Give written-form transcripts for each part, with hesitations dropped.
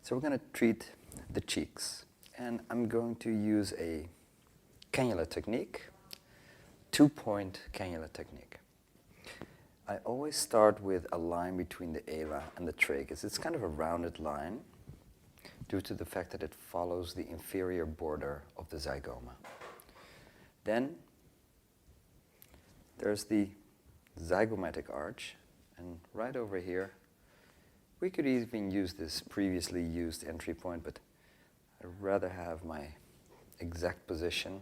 So we're going to treat the cheeks. And I'm going to use a cannula technique, two-point cannula technique. I always start with a line between the ala and the tragus. It's kind of a rounded line due to the fact that it follows the inferior border of the zygoma. Then there's the zygomatic arch, and right over here, we could even use this previously used entry point, but I'd rather have my exact position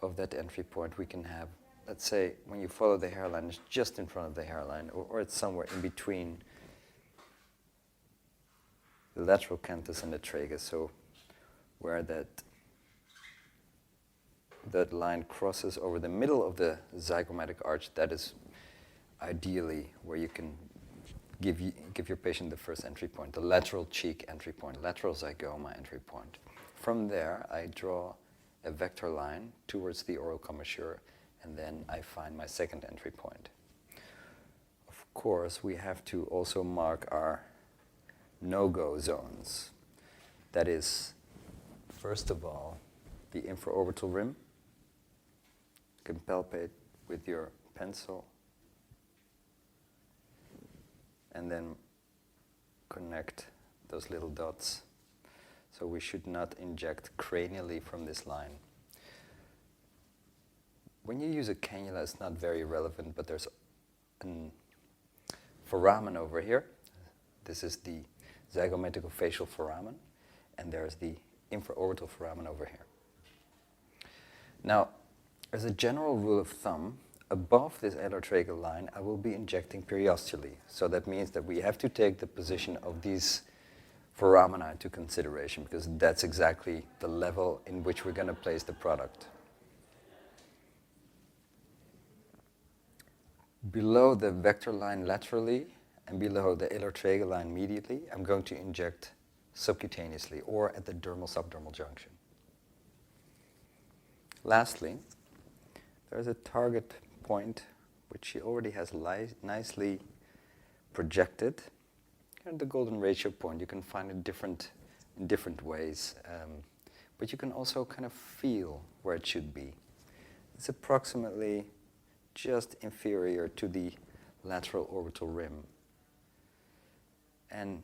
of that entry point. We can have, let's say, when you follow the hairline, it's just in front of the hairline, or it's somewhere in between the lateral canthus and the tragus, so where that line crosses over the middle of the zygomatic arch, that is ideally where you can give your patient the first entry point, the lateral cheek entry point, lateral zygoma entry point. From there, I draw a vector line towards the oral commissure, and then I find my second entry point. Of course, we have to also mark our no-go zones. That is, first of all, the infraorbital rim. You can palpate with your pencil, and then connect those little dots. So we should not inject cranially from this line. When you use a cannula, it's not very relevant, but there's a foramen over here. This is the zygomaticofacial foramen, and there's the infraorbital foramen over here. Now, as a general rule of thumb, above this alotragal line, I will be injecting periosteally. So that means that we have to take the position of these foramina into consideration, because that's exactly the level in which we're going to place the product. Below the vector line laterally and below the alotragal line medially, I'm going to inject subcutaneously or at the dermal-subdermal junction. Lastly, there's a target point which she already has nicely projected. And the golden ratio point, you can find it in different ways, but you can also kind of feel where it should be. It's approximately just inferior to the lateral orbital rim, and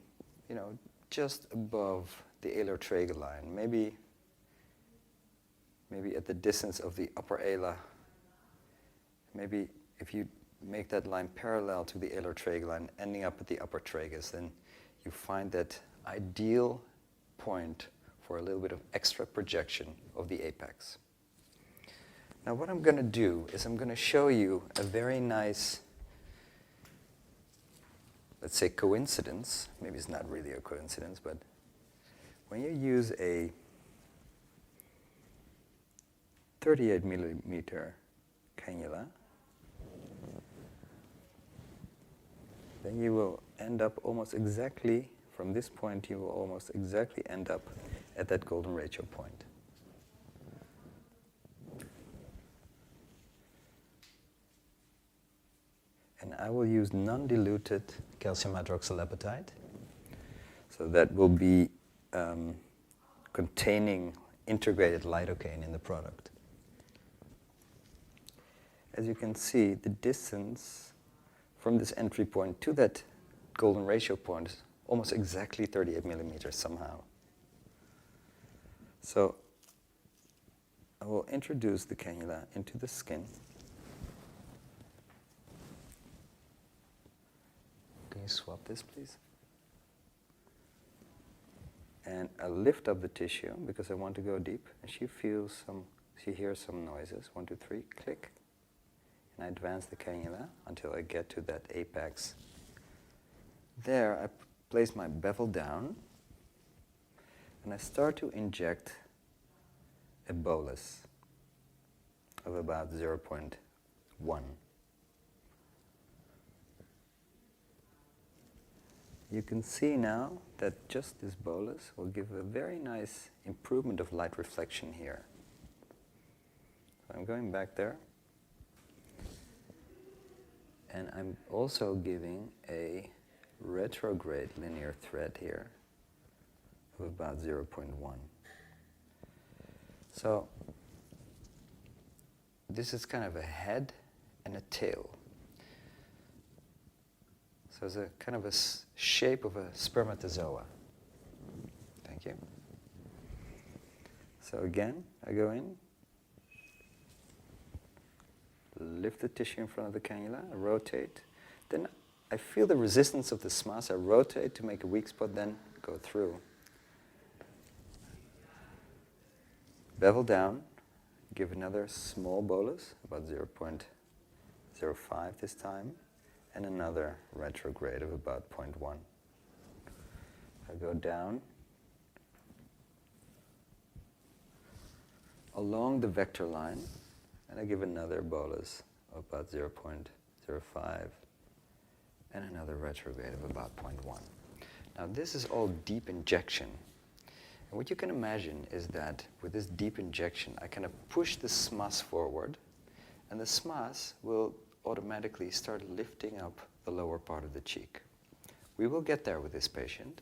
just above the alotragal line, maybe at the distance of the upper ala. Maybe if you make that line parallel to the alotragal line, ending up at the upper tragus, then you find that ideal point for a little bit of extra projection of the apex. Now what I'm going to do is I'm going to show you a very nice, let's say, coincidence. Maybe it's not really a coincidence, but when you use a 38 millimeter cannula, then you will end up almost exactly, from this point, you will almost exactly end up at that golden ratio point. And I will use non-diluted calcium hydroxylepotide. So that will be containing integrated lidocaine in the product. As you can see, the distance from this entry point to that golden ratio point is almost exactly 38 millimeters somehow. So I will introduce the cannula into the skin. Can you swap this, please? And I lift up the tissue because I want to go deep. And she hears some noises. 1, 2, 3, click. And I advance the cannula until I get to that apex. There, I place my bevel down, and I start to inject a bolus of about 0.1. You can see now that just this bolus will give a very nice improvement of light reflection here. So I'm going back there. And I'm also giving a retrograde linear thread here of about 0.1. So this is kind of a head and a tail. So it's a kind of a shape of a spermatozoa. Thank you. So again, I go in, lift the tissue in front of the cannula, I rotate. Then I feel the resistance of the SMAS. I rotate to make a weak spot, then go through. Bevel down, give another small bolus, about 0.05 this time, and another retrograde of about 0.1. I go down along the vector line, and I give another bolus of about 0.05 and another retrograde of about 0.1. Now this is all deep injection. And what you can imagine is that with this deep injection, I kind of push the SMAS forward, and the SMAS will automatically start lifting up the lower part of the cheek. We will get there with this patient,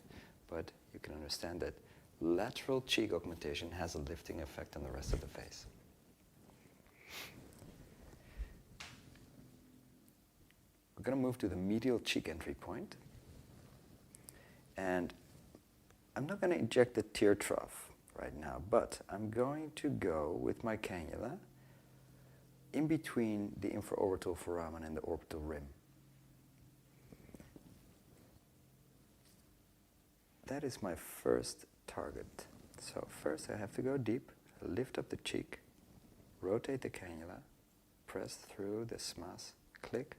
but you can understand that lateral cheek augmentation has a lifting effect on the rest of the face. We're going to move to the medial cheek entry point. And I'm not going to inject the tear trough right now, but I'm going to go with my cannula in between the infraorbital foramen and the orbital rim. That is my first target. So first I have to go deep, lift up the cheek, rotate the cannula, press through the SMAS, click,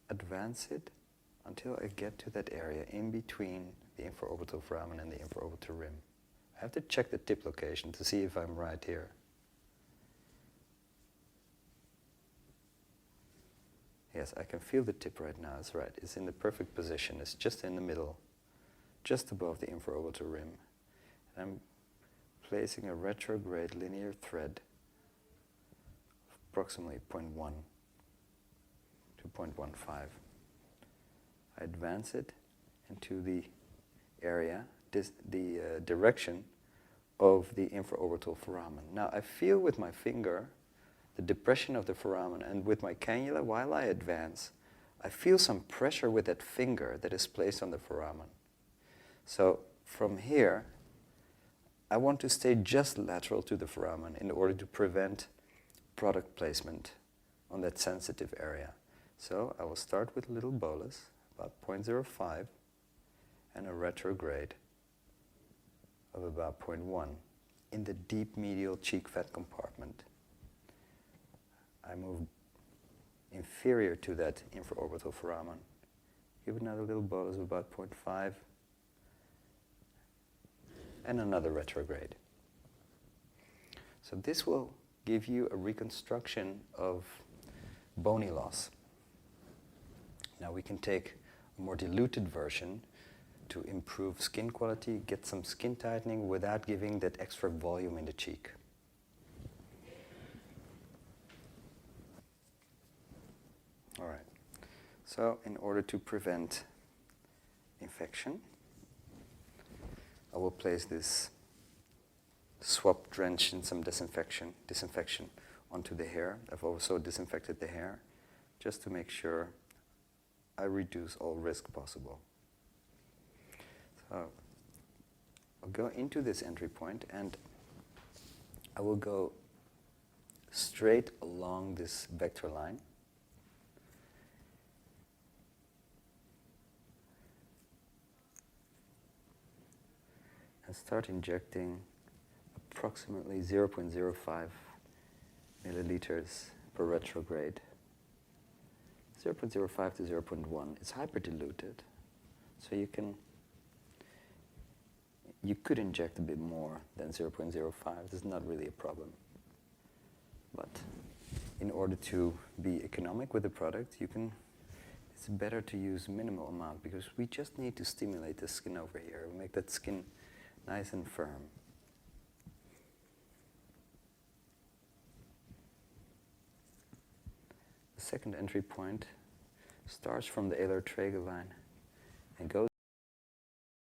advance it until I get to that area in between the infraorbital foramen and the infraorbital rim. I have to check the tip location to see if I'm right here. Yes, I can feel the tip right now. It's right. It's in the perfect position. It's just in the middle, just above the infraorbital rim. And I'm placing a retrograde linear thread of approximately 0.1 to 0.15. I advance it into the area, the direction of the infraorbital foramen. Now I feel with my finger the depression of the foramen, and with my cannula, while I advance, I feel some pressure with that finger that is placed on the foramen. So from here, I want to stay just lateral to the foramen in order to prevent product placement on that sensitive area. So I will start with a little bolus, about 0.05, and a retrograde of about 0.1 in the deep medial cheek fat compartment. I move inferior to that infraorbital foramen. Give another little bolus of about 0.5 and another retrograde. So this will give you a reconstruction of bony loss. Now we can take a more diluted version to improve skin quality, get some skin tightening without giving that extra volume in the cheek. All right, so in order to prevent infection, I will place this swab drench in some disinfection onto the hair. I've also disinfected the hair just to make sure I reduce all risk possible. So I'll go into this entry point and I will go straight along this vector line. And start injecting approximately 0.05 milliliters per retrograde. 0.05 to 0.1. It's hyperdiluted, so you could inject a bit more than 0.05. This is not really a problem. But in order to be economic with the product, it's better to use minimal amount because we just need to stimulate the skin over here, make that skin nice and firm. The second entry point starts from the alar tragus line and goes